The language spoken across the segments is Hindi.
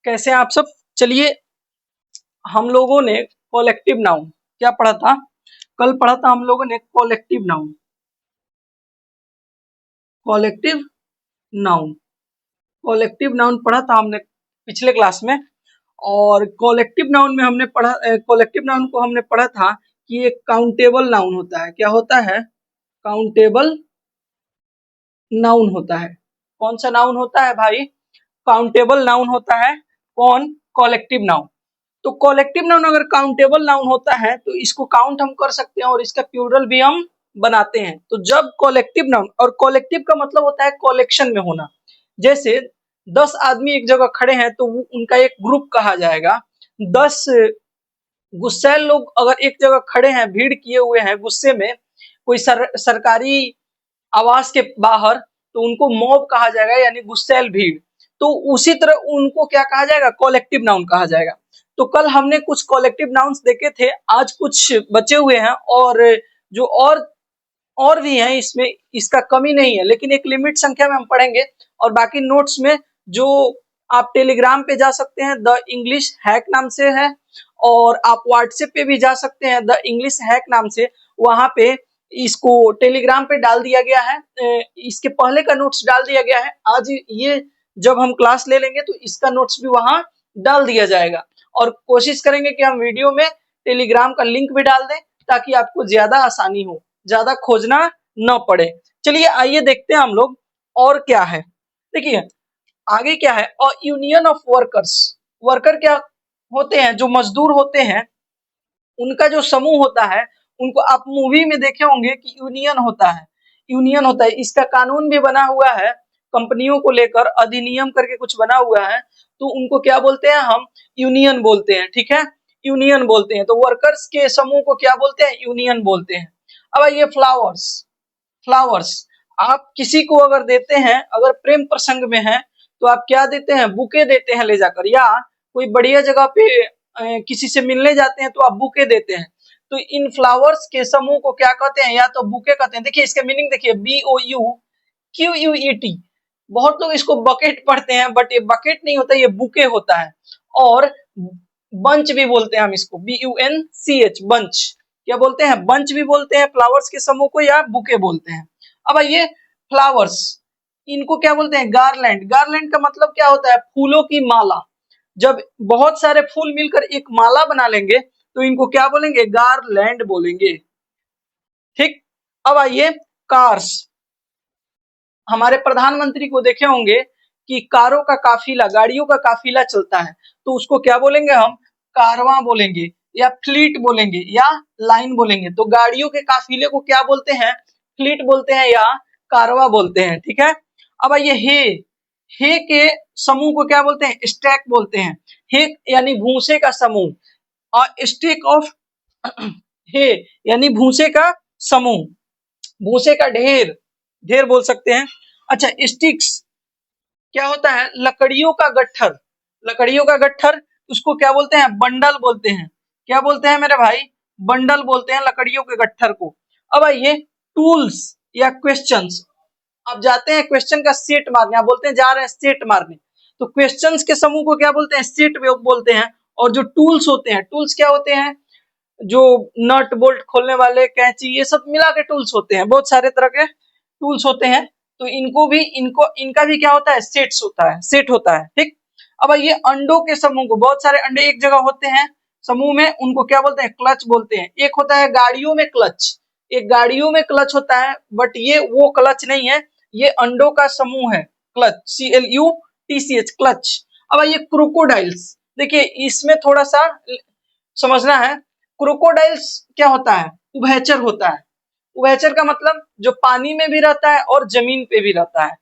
कैसे हैं आप सब। चलिए, हम लोगों ने कलेक्टिव नाउन क्या पढ़ा था। कल पढ़ा था हम लोगों ने collective noun. Collective noun collective noun पढ़ा था हमने पिछले क्लास में। और कलेक्टिव नाउन में हमने पढ़ा, कलेक्टिव नाउन को हमने पढ़ा था कि एक काउंटेबल नाउन होता है। क्या होता है? काउंटेबल नाउन होता है। कौन सा नाउन होता है भाई? काउंटेबल नाउन होता है। कौन? Collective noun. तो कलेक्टिव नाउन अगर काउंटेबल नाउन होता है तो इसको काउंट हम कर सकते हैं और इसका प्लूरल भी हम बनाते हैं। तो जब कलेक्टिव नाउन, और कलेक्टिव का मतलब होता है कलेक्शन में होना। जैसे 10 आदमी एक जगह खड़े हैं तो उनका एक ग्रुप कहा जाएगा। 10 गुस्सैल लोग अगर एक जगह खड़े हैं, भीड़ किए हुए हैं गुस्से में, कोई सरकारी आवास के बाहर, तो उनको मॉब कहा जाएगा, यानी गुस्सैल भीड़। तो उसी तरह उनको क्या कहा जाएगा? कलेक्टिव नाउन कहा जाएगा। तो कल हमने कुछ कलेक्टिव नाउन्स देखे थे, आज कुछ बचे हुए हैं और जो और भी हैं, इसमें इसका कमी नहीं है, लेकिन एक लिमिट संख्या में हम पढ़ेंगे। और बाकी नोट्स में जो आप टेलीग्राम पे जा सकते हैं, द इंग्लिश हैक नाम से है, और आप व्हाट्सएप पे भी जा सकते हैं, द इंग्लिश हैक नाम से। वहां पे इसको टेलीग्राम पे डाल दिया गया है, इसके पहले का नोट्स डाल दिया गया है। आज ये जब हम क्लास ले लेंगे तो इसका नोट्स भी वहां डाल दिया जाएगा। और कोशिश करेंगे कि हम वीडियो में टेलीग्राम का लिंक भी डाल दें ताकि आपको ज्यादा आसानी हो, ज्यादा खोजना न पड़े। चलिए आइए देखते हैं हम लोग और क्या है। देखिए आगे क्या है, और यूनियन ऑफ वर्कर्स। वर्कर क्या होते हैं? जो मजदूर होते हैं, उनका जो समूह होता है, उनको आप मूवी में देखे होंगे कि यूनियन होता है। यूनियन होता है, इसका कानून भी बना हुआ है, कंपनियों को लेकर अधिनियम करके कुछ बना हुआ है। तो उनको क्या बोलते हैं? हम यूनियन बोलते हैं। ठीक है, यूनियन बोलते हैं। तो वर्कर्स के समूह को क्या बोलते हैं? यूनियन बोलते हैं। अब ये फ्लावर्स। फ्लावर्स आप किसी को अगर देते हैं, अगर प्रेम प्रसंग में है, तो आप क्या देते हैं? बुके देते हैं ले जाकर। या कोई बढ़िया जगह पे किसी से मिलने जाते हैं तो आप बुके देते हैं। तो इन फ्लावर्स के समूह को क्या कहते हैं? या तो बुके कहते हैं। देखिए इसके मीनिंग देखिए, BOUQUET। बहुत लोग इसको बकेट पढ़ते हैं, बट ये बकेट नहीं होता, ये बुके होता है। और बंच भी बोलते हैं हम इसको, BUNCH, बंच। क्या बोलते हैं? बंच भी बोलते हैं फ्लावर्स के समूह को, या बुके बोलते हैं। अब ये फ्लावर्स, इनको क्या बोलते हैं? गार्लैंड। गार्लैंड का मतलब क्या होता है? फूलों की माला। जब बहुत सारे फूल मिलकर एक माला बना लेंगे तो इनको क्या बोलेंगे? गार्लैंड बोलेंगे। ठीक। अब आइए कार्स। हमारे प्रधानमंत्री को देखे होंगे कि कारों का काफिला, गाड़ियों का काफिला चलता है, तो उसको क्या बोलेंगे हम? कारवां बोलेंगे, या फ्लीट बोलेंगे, या लाइन बोलेंगे। तो गाड़ियों के काफिले को क्या बोलते हैं? फ्लीट बोलते हैं या कारवां बोलते हैं। ठीक है। अब आइए हे के समूह को क्या बोलते हैं? स्टैक बोलते हैं। हे यानी भूसे का समूह, और स्टिक ऑफ हे यानी भूसे का समूह, भूसे का ढेर, ढेर बोल सकते हैं। अच्छा, स्टिक्स क्या होता है? लकड़ियों का गट्ठर। लकड़ियों का गट्ठर, उसको क्या बोलते हैं? बंडल बोलते हैं। क्या बोलते हैं मेरे भाई? बंडल बोलते हैं लकड़ियों के गट्ठर को। अब आइए टूल्स या क्वेश्चंस। आप जाते हैं क्वेश्चन का सेट मारने, आप बोलते हैं जा रहे हैं सेट मारने, तो क्वेश्चंस के समूह को क्या बोलते हैं? सेट बोलते हैं। और जो टूल्स होते हैं, टूल्स क्या होते हैं? जो नट बोल्ट खोलने वाले, कैंची, ये सब मिला के टूल्स होते हैं। बहुत सारे तरह के टूल्स होते हैं। तो इनका भी क्या होता है? सेट्स होता है, सेट होता है। ठीक। अब ये अंडों के समूह को, बहुत सारे अंडे एक जगह होते हैं समूह में, उनको क्या बोलते हैं? क्लच बोलते हैं। एक होता है गाड़ियों में क्लच, एक गाड़ियों में क्लच होता है, बट ये वो क्लच नहीं है, ये अंडों का समूह है। Clutch, CLUTCH, clutch. अब ये क्रोकोडाइल्स। देखिए इसमें थोड़ा सा समझना है। क्रोकोडाइल्स क्या होता है? उभयचर होता है। उभयचर का मतलब जो पानी में भी रहता है और जमीन पे भी रहता है।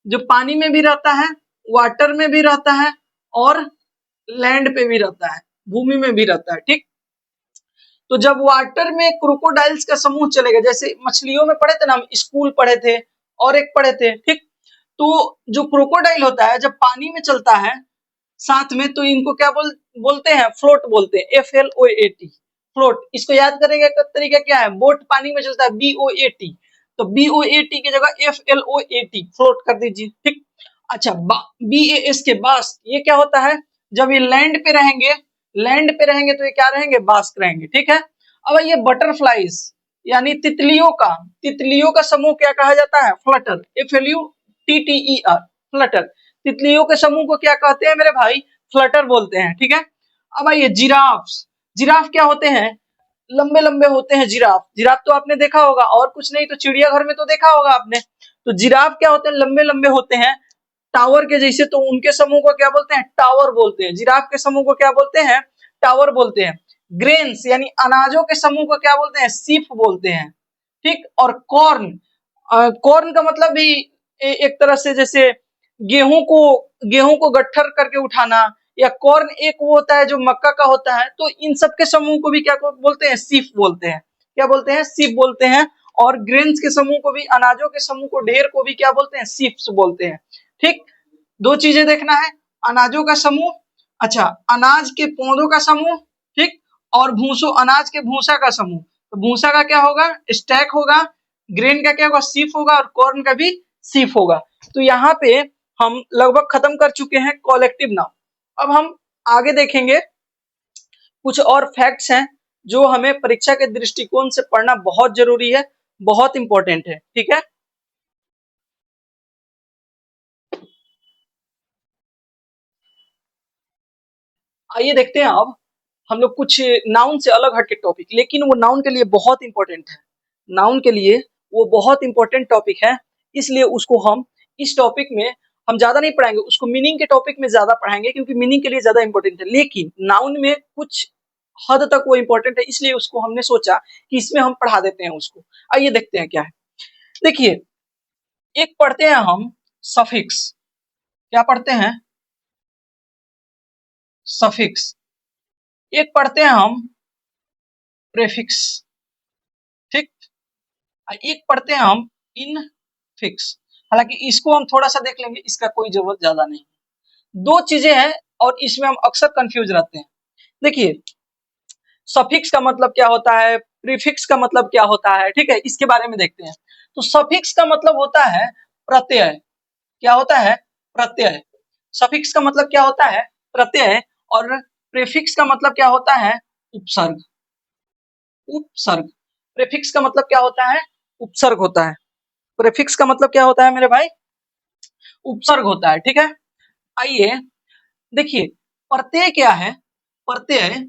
जो पानी में भी रहता है, वाटर में भी रहता है, और लैंड पे भी रहता है, भूमि में भी रहता है। ठीक। तो जब वाटर में क्रोकोडाइल्स का समूह चलेगा, जैसे मछलियों में पढ़े थे ना हम, स्कूल पढ़े थे और एक पढ़े थे। ठीक। तो जो क्रोकोडाइल होता है जब पानी में चलता है साथ में, तो इनको क्या बोलते हैं? फ्लोट बोलते हैं, FLOAT, फ्लोट। इसको याद करने का तरीका क्या है? बोट पानी में चलता है, BOAT, तो BOAT की जगह FLOAT, फ्लोट कर दीजिए। ठीक। अच्छा, BAS के बास, ये क्या होता है? जब ये लैंड पे रहेंगे तो ये क्या रहेंगे, बास्क रहेंगे, ठीक है। अब ये बटरफ्लाइज यानी तितलियों का समूह क्या कहा जाता है, फ्लटर, FLUTTER, फ्लटर। तितलियों के समूह को क्या कहते हैं मेरे भाई, फ्लटर बोलते हैं, ठीक है। अब आइए जिराफ क्या होते हैं, लंबे लंबे होते हैं जिराफ। जिराफ तो आपने देखा होगा, और कुछ नहीं तो चिड़ियाघर में तो देखा होगा आपने। तो जिराफ क्या होते हैं, लंबे लंबे होते हैं टावर के जैसे, तो उनके समूह को क्या बोलते हैं, टावर बोलते हैं। जिराफ के समूह को क्या बोलते हैं, टावर बोलते हैं। ग्रेन्स यानी अनाजों के समूह को क्या बोलते हैं, सीफ बोलते हैं, ठीक। और कॉर्न का मतलब भी एक तरह से जैसे गेहूं को गेहूं को गट्ठर करके उठाना, या कॉर्न एक वो होता है जो मक्का का होता है। तो इन सब के समूह को भी क्या बोलते हैं, सीफ बोलते हैं। क्या बोलते हैं, सीफ बोलते हैं। और ग्रेन्स के समूह को भी, अनाजों के समूह को, ढेर को भी क्या बोलते हैं, सीफ्स बोलते हैं, ठीक। दो चीजें देखना है, अनाजों का समूह, अच्छा, अनाज के पौधों का समूह, ठीक। और अनाज के भूसा का समूह। तो भूसा का क्या होगा, स्टैक होगा। ग्रेन का क्या होगा, सीफ होगा। और कॉर्न का भी सीफ होगा। तो यहाँ पे हम लगभग खत्म कर चुके हैं कॉलेक्टिव नाउन। अब हम आगे देखेंगे, कुछ और फैक्ट्स हैं जो हमें परीक्षा के दृष्टिकोण से पढ़ना बहुत जरूरी है, बहुत इंपॉर्टेंट है, ठीक है। आइए देखते हैं अब हम लोग कुछ नाउन से अलग हटके टॉपिक, लेकिन वो नाउन के लिए बहुत इंपॉर्टेंट है। नाउन के लिए वो बहुत इंपॉर्टेंट टॉपिक है, इसलिए उसको हम इस टॉपिक में हम ज्यादा नहीं पढ़ाएंगे, उसको मीनिंग के टॉपिक में ज्यादा पढ़ाएंगे, क्योंकि मीनिंग के लिए ज्यादा इंपॉर्टेंट है। लेकिन नाउन में कुछ हद तक वो इंपॉर्टेंट है, इसलिए उसको हमने सोचा कि इसमें हम पढ़ा देते हैं उसको। आइए देखते हैं क्या है। देखिए, एक पढ़ते हैं हम सफिक्स। क्या पढ़ते हैं, सफिक्स। एक पढ़ते हैं हम प्रेफिक्स, ठीक। एक पढ़ते हैं हम इनफिक्स। हालांकि इसको हम थोड़ा सा देख लेंगे, इसका कोई जरूरत ज्यादा नहीं। दो चीजें हैं और इसमें हम अक्सर कंफ्यूज रहते हैं। देखिए, सफिक्स का मतलब क्या होता है, प्रीफिक्स का मतलब क्या होता है, ठीक है, इसके बारे में देखते हैं। तो सफिक्स का मतलब होता है प्रत्यय। क्या होता है, प्रत्यय। सफिक्स का मतलब क्या होता है, प्रत्यय। और प्रीफिक्स का मतलब क्या होता है, उपसर्ग। उपसर्ग। प्रीफिक्स का मतलब क्या होता है, उपसर्ग होता है। प्रीफिक्स का मतलब क्या होता है मेरे भाई, उपसर्ग होता है, ठीक है। आइए देखिए, प्रत्यय क्या है, प्रत्यय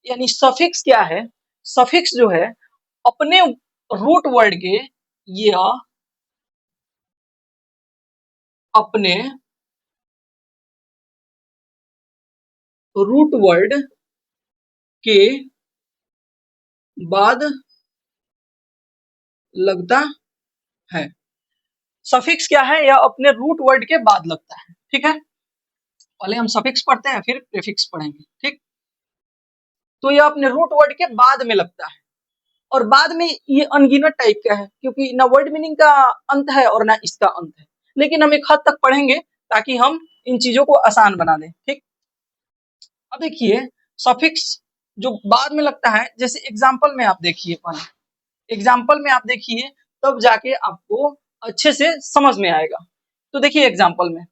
यानी सफिक्स क्या है। सफिक्स जो है, अपने रूट वर्ड के, या अपने रूट वर्ड के बाद लगता है। सफिक्स क्या है, यह अपने रूट वर्ड के बाद लगता है, ठीक है। पहले हम सफिक्स पढ़ते हैं, फिर प्रीफिक्स पढ़ेंगे, ठीक। तो यह अपने रूट वर्ड के बाद में लगता है। और बाद में ये अनगिनत टाइप का है, क्योंकि ना वर्ड मीनिंग का अंत है और ना इसका अंत है। लेकिन हम एक हद तक पढ़ेंगे ताकि हम इन चीजों को आसान बना दें, ठीक। अब देखिए, सफिक्स जो बाद में लगता है, जैसे एग्जाम्पल में आप देखिए, पहले एग्जाम्पल में आप देखिए, तब जाके आपको अच्छे से समझ में आएगा। तो देखिए एग्जाम्पल में,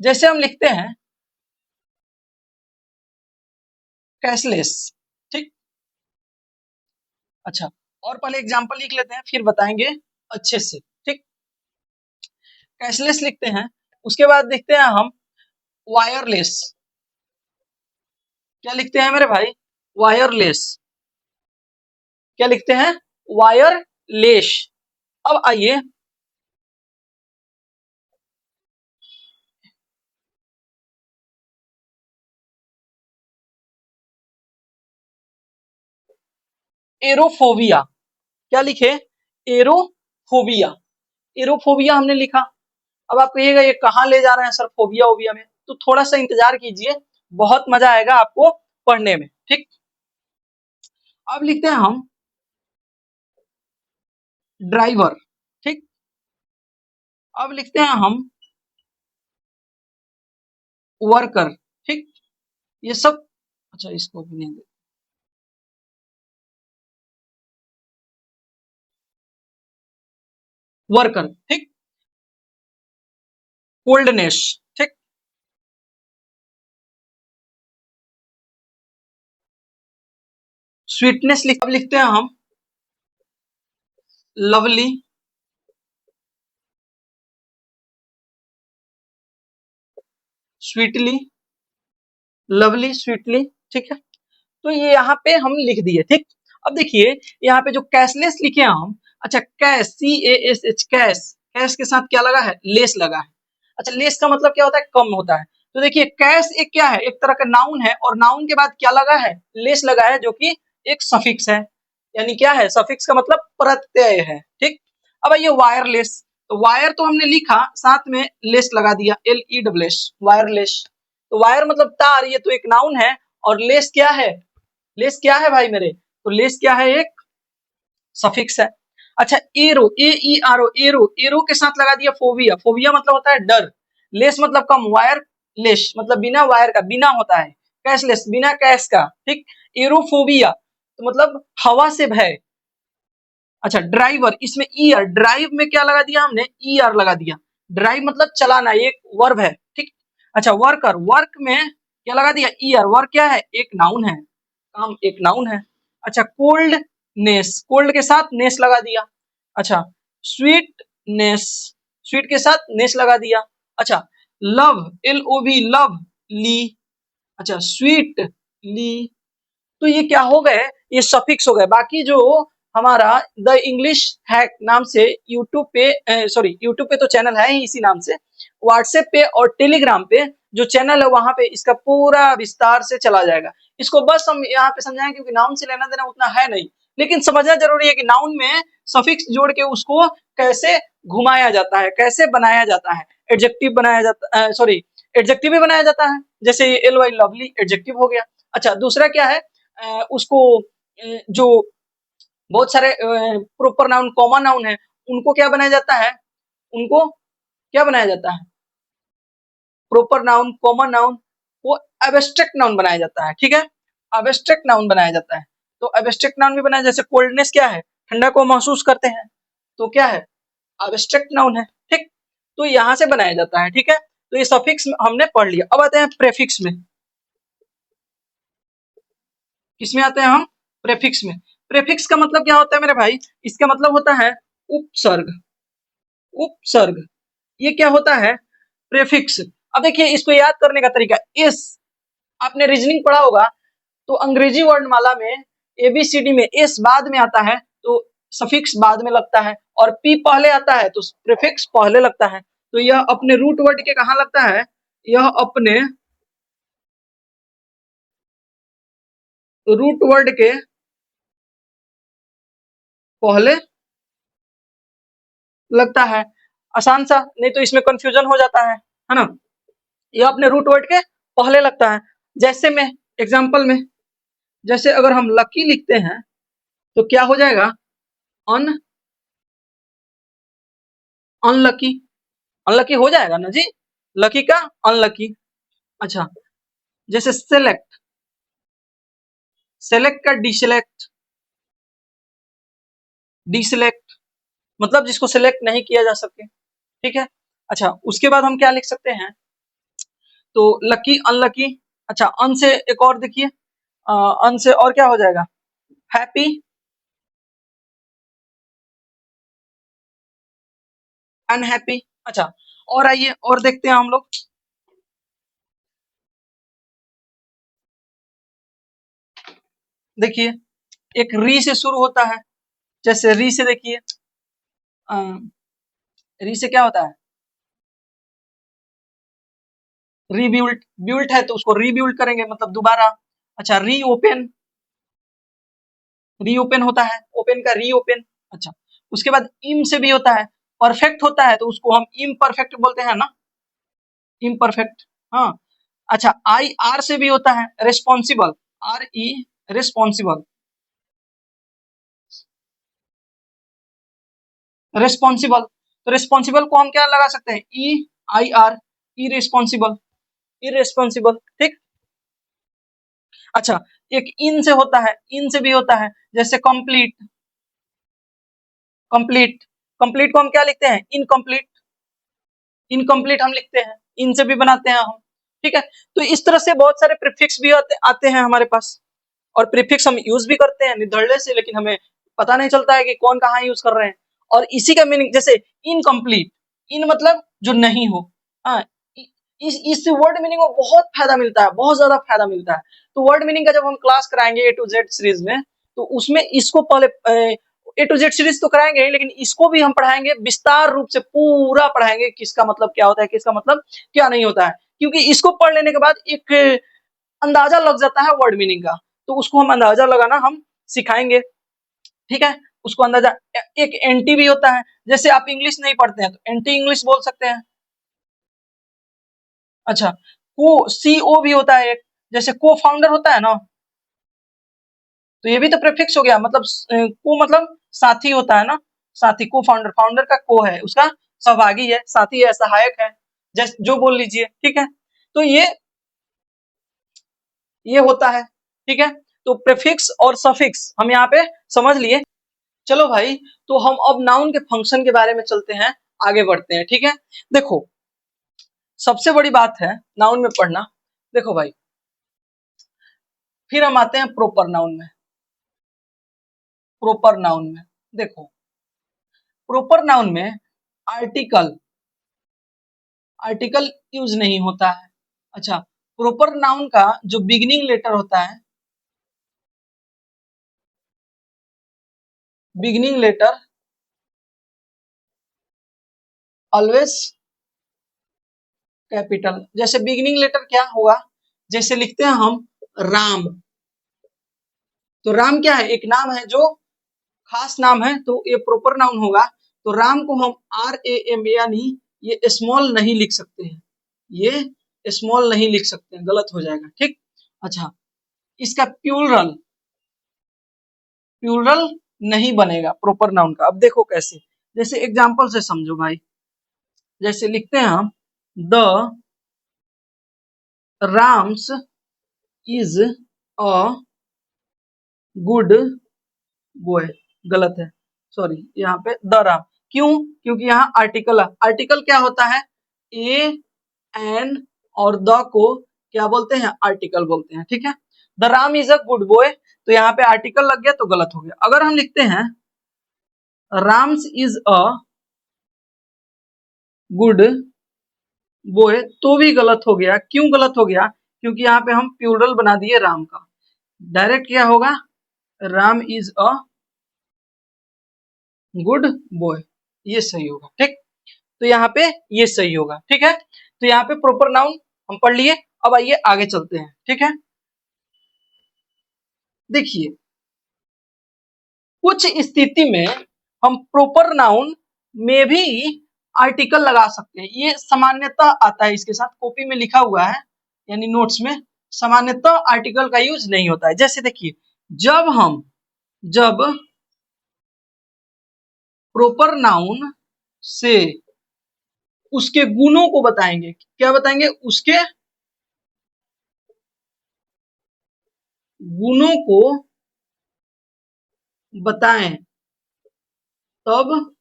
जैसे हम लिखते हैं कैशलेस, ठीक। अच्छा, और पहले एग्जाम्पल लिख लेते हैं, फिर बताएंगे अच्छे से, ठीक। कैशलेस लिखते हैं, उसके बाद देखते हैं हम वायरलेस। क्या लिखते हैं मेरे भाई, वायरलेस। क्या लिखते हैं, वायरलेस। अब आइए, एरोफोबिया। क्या लिखे, एरोफोबिया। एरोफोबिया हमने लिखा। अब आप कहिएगा ये कहाँ ले जा रहे हैं सर फोबिया ओबिया में, तो थोड़ा सा इंतजार कीजिए, बहुत मजा आएगा आपको पढ़ने में, ठीक। अब लिखते हैं हम ड्राइवर, ठीक। अब लिखते हैं हम वर्कर, ठीक। ये सब, अच्छा इसको भी नहीं, वर्कर, ठीक। कोल्डनेस, ठीक। स्वीटनेस अब लिखते हैं हम लवली, स्वीटली, लवली, स्वीटली, ठीक है। तो ये यहाँ पे हम लिख दिए, ठीक। अब देखिए यहाँ पे जो कैशलेस लिखे हैं हम, अच्छा कैश, CASH, कैश, कैश के साथ क्या लगा है, लेस लगा है। अच्छा लेस का मतलब क्या होता है, कम होता है। तो देखिए कैश एक क्या है, एक तरह का नाउन है, और नाउन के बाद क्या लगा है, लेस लगा है, जो कि एक सफिक्स है। यानी क्या है, सफिक्स का मतलब प्रत्यय है, ठीक। अब ये वायरलेस, तो वायर तो हमने लिखा, साथ में लेस लगा दिया, LESS, वायरलेस। तो वायर मतलब तार, ये तो एक नाउन है, और लेस क्या है, लेस क्या है भाई मेरे, तो लेस क्या है, एक सफिक्स है। अच्छा एरो, AERO, एरो, एरो के साथ लगा दिया फोबिया, फोबिया मतलब होता है डर, लेस मतलब कम, वायर लेस मतलब बिना वायर का, बिना होता है, कैशलेस बिना कैश का, ठीक। एरोफोबिया तो मतलब हवा से भय। अच्छा ड्राइवर, इसमें ईयर, ड्राइव में क्या लगा दिया हमने, ER लगा दिया, ड्राइव मतलब चलाना, ये एक वर्ब है, ठीक। अच्छा वर्कर, वर्क में क्या लगा दिया, ER, वर्क क्या है, एक नाउन है, काम एक नाउन है। अच्छा कोल्डनेस, कोल्ड के साथ नेस लगा दिया। अच्छा स्वीटनेस, स्वीट के साथ नेस लगा दिया। अच्छा लव, LOV, लव ली। अच्छा स्वीट ली, तो ये क्या हो गए, ये सफिक्स हो गए। बाकी जो हमारा द इंग्लिश हैक नाम से यूट्यूब पे, सॉरी यूट्यूब पे तो चैनल है ही इसी नाम से, व्हाट्सएप पे और टेलीग्राम पे जो चैनल है वहां पे इसका पूरा विस्तार से चला जाएगा। इसको बस हम यहाँ पे समझाएं क्योंकि नाउन से लेना देना उतना है नहीं, लेकिन समझना जरूरी है कि नाउन में सफिक्स जोड़ के उसको कैसे घुमाया जाता है, कैसे बनाया जाता है, एडजेक्टिव बनाया जाता है, सॉरी एडजेक्टिव भी बनाया जाता है, जैसे ये LY लवली एडजेक्टिव हो गया। अच्छा दूसरा क्या है, उसको जो बहुत सारे प्रॉपर नाउन, कॉमन नाउन है, उनको क्या बनाया जाता है, उनको क्या बनाया जाता है, प्रॉपर नाउन, कॉमन नाउन, वो एब्स्ट्रैक्ट नाउन बनाया जाता है, ठीक है। एब्स्ट्रैक्ट नाउन बनाया जाता है, तो एब्स्ट्रैक्ट नाउन भी बनाया, जैसे कोल्डनेस क्या है, ठंडा को महसूस करते हैं, तो क्या है, एब्स्ट्रैक्ट नाउन है, ठीक। तो यहाँ से बनाया जाता है, ठीक है। तो ये सफिक्स हमने पढ़ लिया। अब आते हैं प्रेफिक्स में, किसमें आते हैं हम, प्रेफिक्स में। प्रेफिक्स का मतलब क्या होता है मेरे भाई, इसका मतलब होता है उपसर्ग, उपसर्ग, ये क्या होता है, प्रेफिक्स। अब देखिए इसको याद करने का तरीका, इस आपने रीजनिंग पढ़ा होगा, तो अंग्रेजी वर्णमाला में ABCD में एस बाद में आता है तो सफिक्स बाद में लगता है, और पी पहले आता है तो प्रीफिक्स पहले लगता है। तो यह अपने रूट वर्ड के कहाँ लगता है, यह अपने रूट वर्ड के पहले लगता है। आसान सा, नहीं तो इसमें कंफ्यूजन हो जाता है ना। यह अपने रूट वर्ड के पहले लगता है। जैसे में एग्जाम्पल में, जैसे अगर हम लकी लिखते हैं तो क्या हो जाएगा, अन अनलकी, अनलकी हो जाएगा ना जी, लकी का अनलकी। अच्छा जैसे सेलेक्ट, सेलेक्ट का डिसेलेक्ट, डिसेलेक्ट मतलब जिसको सेलेक्ट नहीं किया जा सके, ठीक है। अच्छा उसके बाद हम क्या लिख सकते हैं, तो लकी अनलकी। अच्छा अन से एक और देखिए, अन से और क्या हो जाएगा, हैप्पी, अनहैप्पी। अच्छा और आइए और देखते हैं हम लोग, देखिए एक री से शुरू होता है, जैसे री से देखिए, री से क्या होता है, रीबिल्ट, बिल्ट है तो उसको रीबिल्ड करेंगे मतलब दोबारा। अच्छा रीओपन, रीओपन होता है, ओपन का रीओपन। अच्छा उसके बाद इम से भी होता है, परफेक्ट होता है तो उसको हम इम परफेक्ट बोलते हैं ना, इम परफेक्ट। हाँ अच्छा आई आर से भी होता है, रेस्पॉन्सिबल, RE, रेस्पॉन्सिबल, रेस्पॉन्सिबल। तो रेस्पॉन्सिबल को हम क्या लगा सकते हैं, EIR, इरेस्पॉन्सिबल, इरेस्पॉन्सिबल, ठीक। अच्छा एक इन से होता है, इन से भी होता है, जैसे कंप्लीट, कंप्लीट, कंप्लीट को हम क्या लिखते हैं, इनकम्प्लीट, इनकम्प्लीट हम लिखते हैं, इनसे भी बनाते हैं हम, ठीक है। तो इस तरह से बहुत सारे प्रीफिक्स भी आते हैं हमारे पास। और प्रीफिक्स हम यूज भी करते हैं निर्धड़े से, लेकिन हमें पता नहीं चलता है कि कौन कहाँ यूज कर रहे हैं। और इसी का मीनिंग जैसे इनकम्प्लीट, इन मतलब जो नहीं हो। हाँ, इस वर्ड मीनिंग में बहुत फायदा मिलता है, बहुत ज्यादा फायदा मिलता है। तो वर्ड मीनिंग का जब हम क्लास कराएंगे ए टू जेड सीरीज में, तो उसमें इसको पहले ए टू जेड सीरीज तो कराएंगे, लेकिन इसको भी हम पढ़ाएंगे विस्तार रूप से, पूरा पढ़ाएंगे किसका मतलब क्या होता है, किसका मतलब क्या नहीं होता है। क्योंकि इसको पढ़ लेने के बाद एक अंदाजा लग जाता है वर्ड मीनिंग का, तो उसको हम अंदाजा लगाना हम सिखाएंगे। ठीक है, उसको अंदाजा। एक एंटी भी होता है, जैसे आप इंग्लिश नहीं पढ़ते हैं तो एंटी इंग्लिश बोल सकते हैं। अच्छा, को सी ओ भी होता है एक, जैसे को फाउंडर होता है ना, तो ये भी तो प्रीफिक्स हो गया, मतलब को मतलब साथी होता है ना, साथी। को फाउंडर, फाउंडर का को है, उसका सहभागी है, साथी है, सहायक है, जैसे जो बोल लीजिए। ठीक है, तो ये होता है। ठीक है, तो प्रीफिक्स और सफिक्स हम यहाँ पे समझ लिए। चलो भाई, तो हम अब नाउन के फंक्शन के बारे में चलते हैं, आगे बढ़ते हैं। ठीक है, देखो सबसे बड़ी बात है नाउन में पढ़ना। देखो भाई, फिर हम आते हैं प्रॉपर नाउन में। प्रॉपर नाउन में देखो, प्रॉपर नाउन में आर्टिकल, आर्टिकल यूज नहीं होता है। अच्छा, प्रॉपर नाउन का जो बिगिनिंग लेटर होता है, बिगिनिंग लेटर ऑलवेज कैपिटल। जैसे बिगिनिंग लेटर क्या होगा, जैसे लिखते हैं हम राम, तो राम क्या है, एक नाम है जो खास नाम है, तो ये प्रॉपर नाउन होगा। तो राम को हम आर ए एम, यानी ये स्मॉल नहीं लिख सकते हैं, ये स्मॉल नहीं लिख सकते हैं, गलत हो जाएगा। ठीक, अच्छा, इसका प्लूरल, प्लूरल नहीं बनेगा प्रॉपर नाउन का। अब देखो कैसे, जैसे एग्जांपल से समझो भाई, जैसे लिखते हैं हम the Ram's is a good boy, गलत है, सॉरी, यहाँ पे द राम। क्यों? क्योंकि यहाँ आर्टिकल है। आर्टिकल क्या होता है, ए एन और द को क्या बोलते हैं, आर्टिकल बोलते हैं। ठीक है, the Ram is a good boy, तो यहाँ पे आर्टिकल लग गया तो गलत हो गया। अगर हम लिखते हैं Ram's is a good boy, तो भी गलत हो गया। क्यों गलत हो गया? क्योंकि यहाँ पे हम प्लूरल बना दिए राम का। डायरेक्ट क्या होगा, Ram is a good boy, ये सही होगा। ठीक, तो यहाँ पे ये सही होगा। ठीक है, तो यहाँ पे प्रॉपर नाउन हम पढ़ लिए। अब आइए आगे चलते हैं। ठीक है, देखिए कुछ स्थिति में हम प्रॉपर नाउन में भी आर्टिकल लगा सकते हैं। ये सामान्यतः आता है, इसके साथ कॉपी में लिखा हुआ है, यानी नोट्स में सामान्यतः आर्टिकल का यूज नहीं होता है। जैसे देखिए, जब प्रॉपर नाउन से उसके गुणों को बताएंगे, क्या बताएंगे, उसके गुणों को बताएं, तब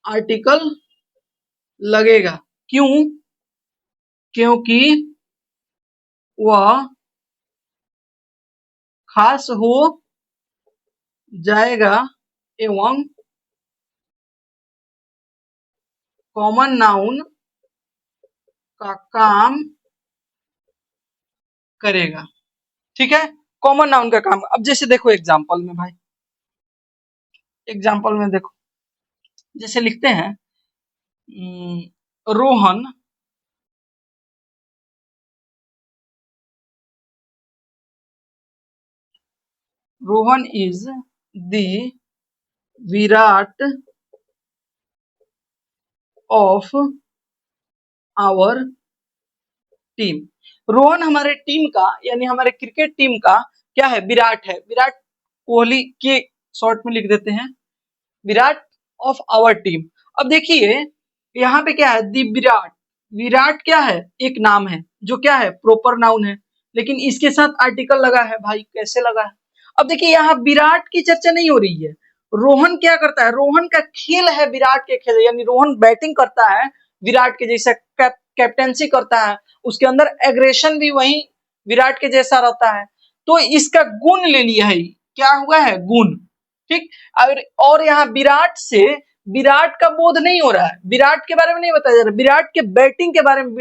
आर्टिकल लगेगा। क्यों? क्योंकि वह खास हो जाएगा एवं कॉमन नाउन का काम करेगा। ठीक है, कॉमन नाउन का काम। अब जैसे देखो एग्जांपल में भाई, एग्जांपल में देखो, जैसे लिखते हैं Rohan Rohan is the Virat of our team. Rohan हमारे टीम का, यानी हमारे क्रिकेट टीम का क्या है, विराट है। विराट कोहली के शॉर्ट में लिख देते हैं, विराट ऑफ आवर टीम। अब देखिए यहाँ पे क्या है, दी विराट। विराट क्या है, एक नाम है जो क्या है, प्रॉपर नाउन है, लेकिन इसके साथ आर्टिकल लगा है। भाई कैसे लगा है? अब देखिए यहाँ विराट की चर्चा नहीं हो रही है, रोहन क्या करता है, रोहन का खेल है विराट के खेल, यानी रोहन बैटिंग करता है विराट के जैसा, कैप्टेंसी करता है, उसके अंदर एग्रेशन भी वही विराट के जैसा रहता है। तो इसका गुण ले लिया है, क्या हुआ है गुण, ठीक। और यहाँ विराट से विराट का बोध नहीं हो रहा है, विराट के बारे में नहीं बताया जा रहा, विराट के बैटिंग के बारे में,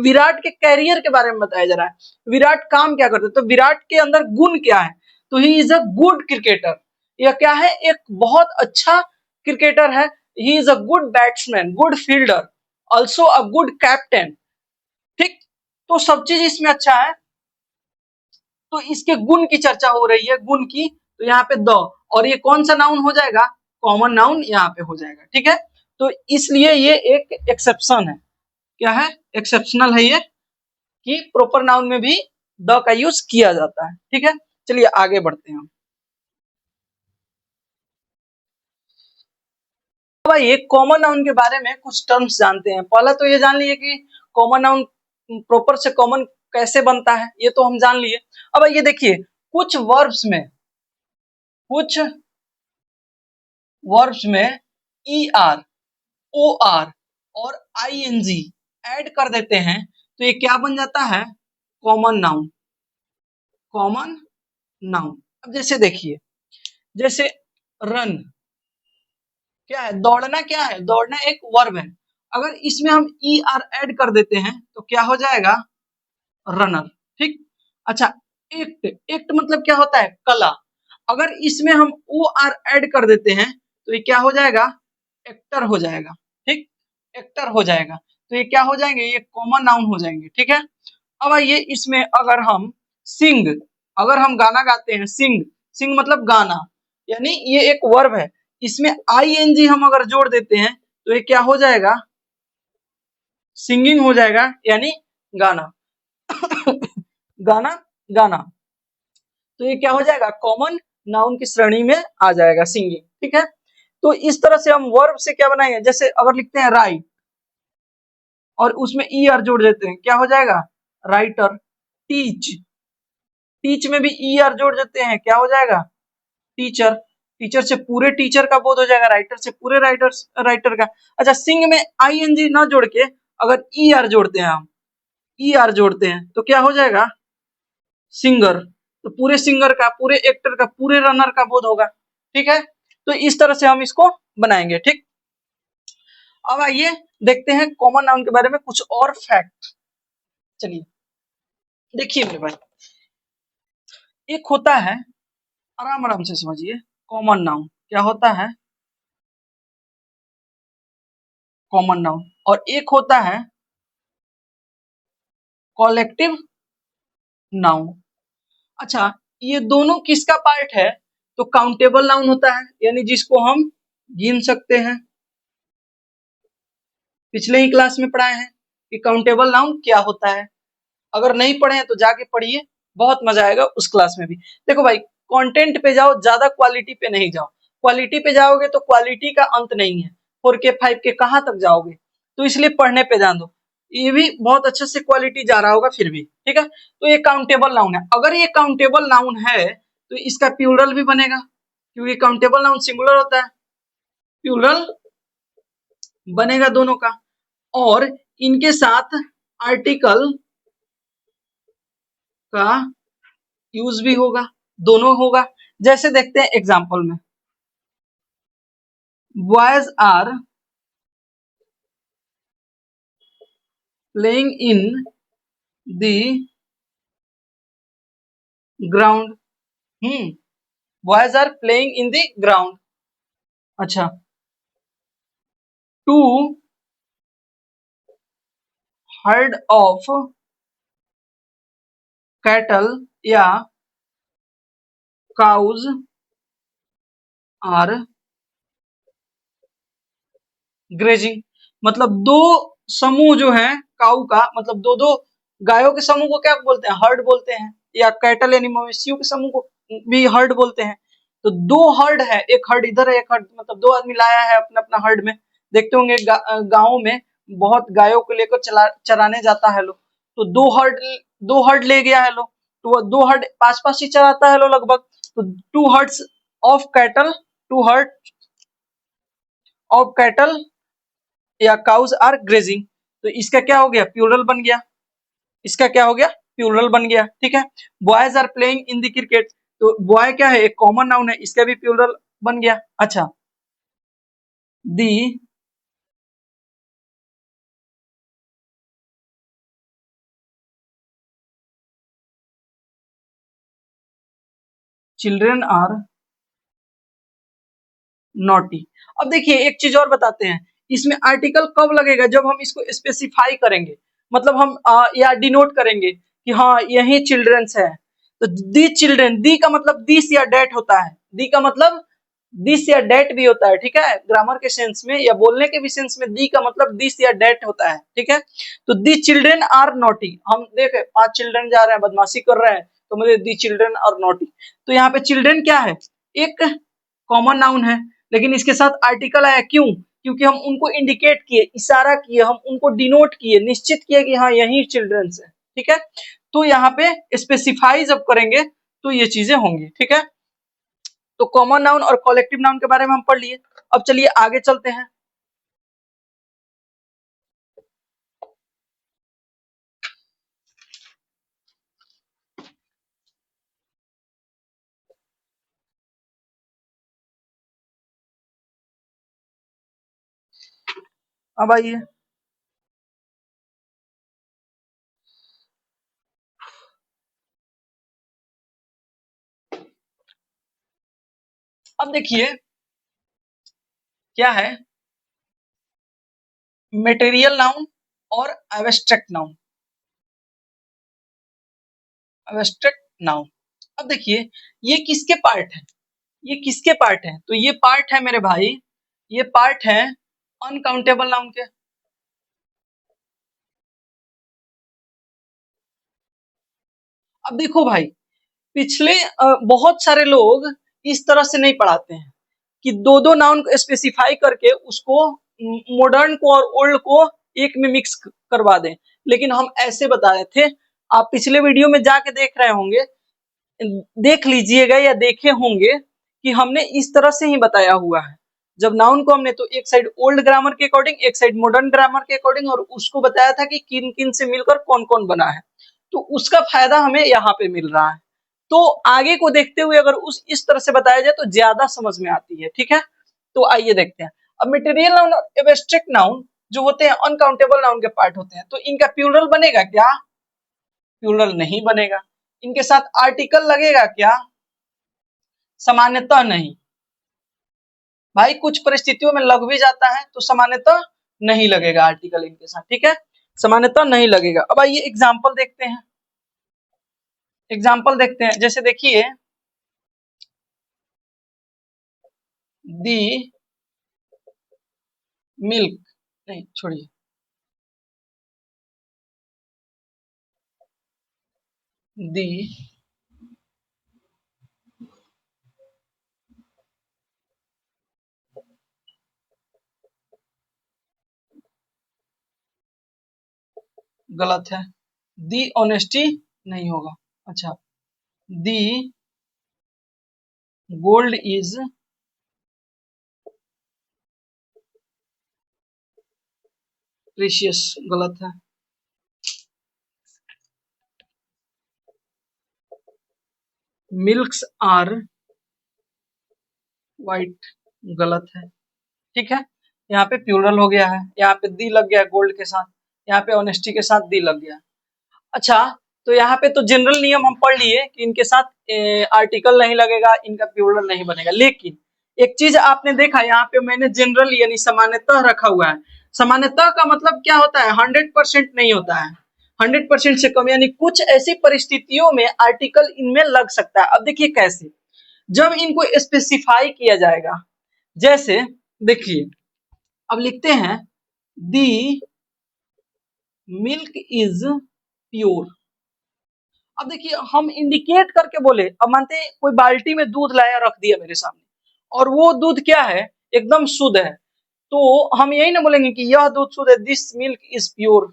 विराट के कैरियर के बारे में बताया जा रहा है, विराट काम क्या करते, तो विराट के अंदर गुण क्या है, तो he is a good cricketer, यह क्या है, एक बहुत अच्छा क्रिकेटर है, he is a good batsman, good fielder, also a good captain, ठीक। तो सब चीज इसमें अच्छा है, तो इसके गुण की चर्चा हो रही है, गुण की, तो यहाँ पे द, और ये कौन सा नाउन हो जाएगा, कॉमन नाउन यहाँ पे हो जाएगा, ठीक है। तो इसलिए ये एक एक्सेप्शन है, क्या है, एक्सेप्शनल है ये, कि प्रॉपर नाउन में भी द का यूज किया जाता है, ठीक है। चलिए आगे बढ़ते हैं हम। भाई एक कॉमन नाउन के बारे में कुछ टर्म्स जानते हैं, पहला तो ये जान लिए कि कॉमन नाउन प्रॉपर से कॉमन कैसे बनता है, ये तो हम जान लिए। अब ये देखिए कुछ वर्ब्स में ई आर, ओ आर और आई एन जी ऐड कर देते हैं तो ये क्या बन जाता है, कॉमन नाउन, कॉमन नाउन। अब जैसे देखिए, जैसे रन क्या है, दौड़ना क्या है, दौड़ना एक वर्ब है, अगर इसमें हम ई आर ऐड कर देते हैं तो क्या हो जाएगा, रनर, ठीक। अच्छा, एक्ट, एक्ट मतलब क्या होता है, कला, अगर इसमें हम ओ आर ऐड कर देते हैं तो ये क्या हो जाएगा, एक्टर हो जाएगा, ठीक, एक्टर हो जाएगा, तो ये क्या हो जाएंगे, ये कॉमन नाउन हो जाएंगे, ठीक है। अब आइए इसमें अगर हम सिंग, अगर हम गाना गाते हैं, सिंग, सिंग मतलब गाना, यानी ये एक वर्ब है, इसमें आई एन जी हम अगर जोड़ देते हैं तो ये क्या हो जाएगा, सिंगिंग हो जाएगा, यानी गाना गाना गाना, तो ये क्या हो जाएगा, कॉमन नाउन की श्रेणी में आ जाएगा सिंगिंग, ठीक है। तो इस तरह से हम वर्ब से क्या बनाएंगे, जैसे अगर लिखते हैं राइट और उसमें ई आर जोड़ देते हैं, क्या हो जाएगा, राइटर। टीच, टीच में भी ई आर जोड़ देते हैं, क्या हो जाएगा, टीचर। टीचर से पूरे टीचर का बोध हो जाएगा, राइटर से पूरे राइटर का। अच्छा, सिंग में आई एन जी ना जोड़ के अगर ई आर जोड़ते हैं, हम ई आर जोड़ते हैं तो क्या हो जाएगा, सिंगर, तो पूरे सिंगर का, पूरे एक्टर का, पूरे रनर का बोध होगा, ठीक है। तो इस तरह से हम इसको बनाएंगे, ठीक। अब आइए देखते हैं कॉमन नाउन के बारे में कुछ और फैक्ट। चलिए देखिए मेरे भाई, एक होता है, आराम आराम से समझिए, कॉमन नाउन क्या होता है, कॉमन नाउन, और एक होता है कॉलेक्टिव नाउन। अच्छा, ये दोनों किसका पार्ट है, तो काउंटेबल नाउन होता है, यानी जिसको हम गिन सकते हैं, पिछले ही क्लास में पढ़ाए हैं कि काउंटेबल नाउन क्या होता है, अगर नहीं पढ़े हैं तो जाके पढ़िए, बहुत मजा आएगा उस क्लास में भी। देखो भाई, कंटेंट पे जाओ, ज्यादा क्वालिटी पे नहीं जाओ, क्वालिटी पे जाओगे तो क्वालिटी का अंत नहीं है, 4K 5K कहाँ तक जाओगे, तो इसलिए पढ़ने पे ध्यान दो, ये भी बहुत अच्छे से क्वालिटी जा रहा होगा फिर भी, ठीक है। तो ये काउंटेबल नाउन है, अगर ये काउंटेबल नाउन है तो इसका प्लूरल भी बनेगा, क्योंकि काउंटेबल नाउन सिंगुलर होता है, प्लूरल बनेगा दोनों का, और इनके साथ आर्टिकल का यूज भी होगा, दोनों होगा। जैसे देखते हैं एग्जांपल में, boys are playing in the ground, boys are playing in the ground. अच्छा, टू हर्ड ऑफ कैटल या काउज आर ग्रेजिंग, मतलब दो समूह जो है काऊ का, मतलब दो दो गायों के समूह को क्या बोलते हैं, हर्ड बोलते हैं, या कैटल यानी मवेशियों के समूह को भी हर्ड बोलते हैं। तो दो हर्ड है, एक हर्ड इधर है, एक हर्ड, मतलब दो आदमी लाया है अपना अपना हर्ड में, देखते होंगे गाँव में बहुत गायों को लेकर चराने जाता है लोग, तो दो हर्ड ले गया है लोग, तो वो दो हर्ड पास पास ही चराता है लोग लगभग, तो two herds of cattle, two herd of cattle या काउज आर ग्रेजिंग, तो इसका क्या हो गया, प्लूरल बन गया, इसका क्या हो गया, प्लूरल बन गया, ठीक है। Boys are playing in the cricket, तो बॉय क्या है, एक कॉमन नाउन है, इसका भी प्लूरल बन गया। अच्छा, दी चिल्ड्रन आर नॉटी। अब देखिए एक चीज और बताते हैं, इसमें आर्टिकल कब लगेगा, जब हम इसको स्पेसिफाई करेंगे, मतलब हम या डिनोट करेंगे कि हाँ यही चिल्ड्रंस है। तो दी चिल्ड्रन, दी का मतलब दिस या डेट होता है, दी का मतलब दिस या डेट भी होता है, ठीक है। ग्रामर के सेंस में या बोलने के भी सेंस में दी का मतलब दिस या डेट होता है, ठीक है। तो दी चिल्ड्रन आर नॉटी, हम देखे 5 चिल्ड्रन जा रहे हैं, बदमाशी कर रहे हैं, तो मुझे दी चिल्ड्रन आर नॉटी। तो यहाँ पे चिल्ड्रन क्या है, एक कॉमन नाउन है, लेकिन इसके साथ आर्टिकल आया, क्यों? क्योंकि हम उनको इंडिकेट किए, इशारा किए, हम उनको डिनोट किए, निश्चित किए कि हाँ यही चिल्ड्रंस है, ठीक है। तो यहाँ पे स्पेसिफाई जब करेंगे तो ये चीजें होंगी, ठीक है। तो कॉमन नाउन और कलेक्टिव नाउन के बारे में हम पढ़ लिए। अब चलिए आगे चलते हैं। अब आइए, अब देखिए क्या है मटेरियल नाउन और एब्स्ट्रैक्ट नाउन। एब्स्ट्रैक्ट नाउन, अब देखिए ये किसके पार्ट है, ये किसके पार्ट है, तो ये पार्ट है मेरे भाई, ये पार्ट है अनकाउंटेबल नाउन के। अब देखो भाई, पिछले बहुत सारे लोग इस तरह से नहीं पढ़ाते हैं कि दो दो नाउन को स्पेसिफाई करके उसको मॉडर्न को और ओल्ड को एक में मिक्स करवा दें, लेकिन हम ऐसे बता रहे थे। आप पिछले वीडियो में जाके देख रहे होंगे, देख लीजिएगा या देखे होंगे कि हमने इस तरह से ही बताया हुआ है। जब नाउन को हमने तो एक साइड ओल्ड ग्रामर के अकॉर्डिंग, एक साइड मॉडर्न ग्रामर के अकॉर्डिंग, और उसको बताया था कि किन किन से मिलकर कौन कौन बना है, तो उसका फायदा हमें यहाँ पे मिल रहा है। तो आगे को देखते हुए अगर उस इस तरह से बताया जाए तो ज्यादा समझ में आती है, ठीक है। तो आइए देखते हैं। अब मटेरियल नाउन और एब्स्ट्रैक्ट नाउन जो होते हैं अनकाउंटेबल नाउन के पार्ट होते हैं, तो इनका प्लूरल बनेगा क्या? प्लूरल नहीं बनेगा। इनके साथ आर्टिकल लगेगा क्या? सामान्यतः नहीं। भाई कुछ परिस्थितियों में लग भी जाता है, तो सामान्यतः नहीं लगेगा आर्टिकल इनके साथ, ठीक है। सामान्यतः नहीं लगेगा। अब आइए एग्जाम्पल देखते हैं, एग्जाम्पल देखते हैं। जैसे देखिए, दी मिल्क, नहीं छोड़िए, दी गलत है, दी ऑनेस्टी नहीं होगा। अच्छा, दी गोल्ड इज प्रीशियस, गलत है। मिल्क्स आर वाइट, गलत है, ठीक है। यहाँ पे प्लूरल हो गया है, यहाँ पे दी लग गया गोल्ड के साथ, यहाँ पे ऑनेस्टी के साथ दी लग गया। अच्छा, तो यहाँ पे तो जनरल नियम हम पढ़ लिए कि इनके साथ आर्टिकल नहीं लगेगा, इनका प्लूरल नहीं बनेगा। लेकिन एक चीज आपने देखा, यहाँ पे मैंने जनरल यानी सामान्यतः रखा हुआ है। सामान्यतः का मतलब क्या होता है? 100% नहीं होता है, 100% से कम, यानी कुछ ऐसी परिस्थितियों में आर्टिकल इनमें लग सकता है। अब देखिए कैसे, जब इनको स्पेसिफाई किया जाएगा। जैसे देखिए, अब लिखते हैं दी मिल्क इज प्योर। अब देखिए हम इंडिकेट करके बोले, अब मानते हैं कोई बाल्टी में दूध लाया रख दिया मेरे सामने, और वो दूध क्या है? एकदम शुद्ध है। तो हम यही ना बोलेंगे कि यह दूध शुद्ध है, दिस मिल्क इज प्योर,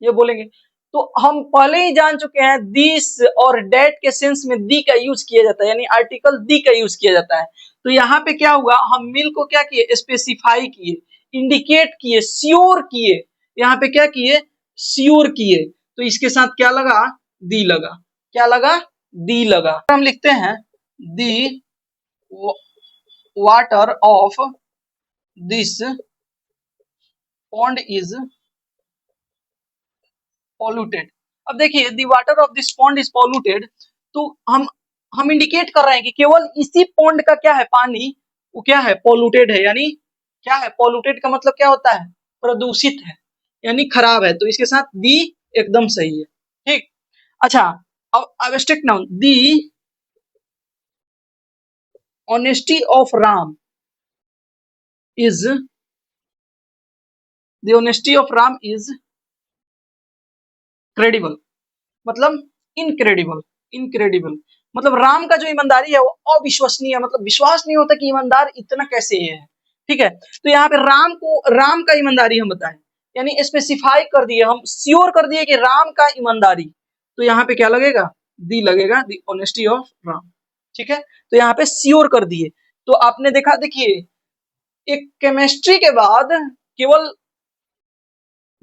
ये बोलेंगे। तो हम पहले ही जान चुके हैं दिस और डेट के सेंस में दी का यूज किया जाता है, यानी आर्टिकल दी का यूज किया जाता है। तो यहाँ पे क्या हुआ, हम मिल्क को क्या किए? स्पेसिफाई किए, इंडिकेट किए, श्योर किए। यहाँ पे क्या किए? श्योर किए। तो इसके साथ क्या लगा? दी लगा। क्या लगा? दी लगा। हम लिखते हैं the water of this pond is polluted. अब देखिए the water of this pond is polluted, तो हम इंडिकेट कर रहे हैं कि केवल इसी पॉन्ड का क्या है, पानी वो क्या है, पॉल्यूटेड है। यानी क्या है, पॉल्यूटेड का मतलब क्या होता है, प्रदूषित है, यानी खराब है। तो इसके साथ दी एकदम सही है। ठीक। अच्छा, अब stake noun the honesty of Ram is, the honesty of Ram is credible, मतलब इनक्रेडिबल। इनक्रेडिबल मतलब राम का जो ईमानदारी है वो अविश्वसनीय, मतलब विश्वास नहीं होता कि ईमानदार इतना कैसे है। ठीक है, तो यहाँ पे राम का ईमानदारी हम बताएं, यानी स्पेसिफाई कर दिए, हम श्योर कर दिए कि राम का ईमानदारी, तो यहाँ पे क्या लगेगा, दी लगेगा, दी ऑनेस्टी ऑफ राम। ठीक है, तो यहाँ पे श्योर कर दिए। तो आपने देखा, देखिए एक केमिस्ट्री के बाद केवल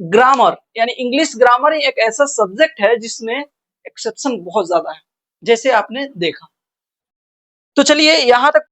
ग्रामर यानी इंग्लिश ग्रामर ही एक ऐसा सब्जेक्ट है जिसमें एक्सेप्शन बहुत ज्यादा है, जैसे आपने देखा। तो चलिए यहां तक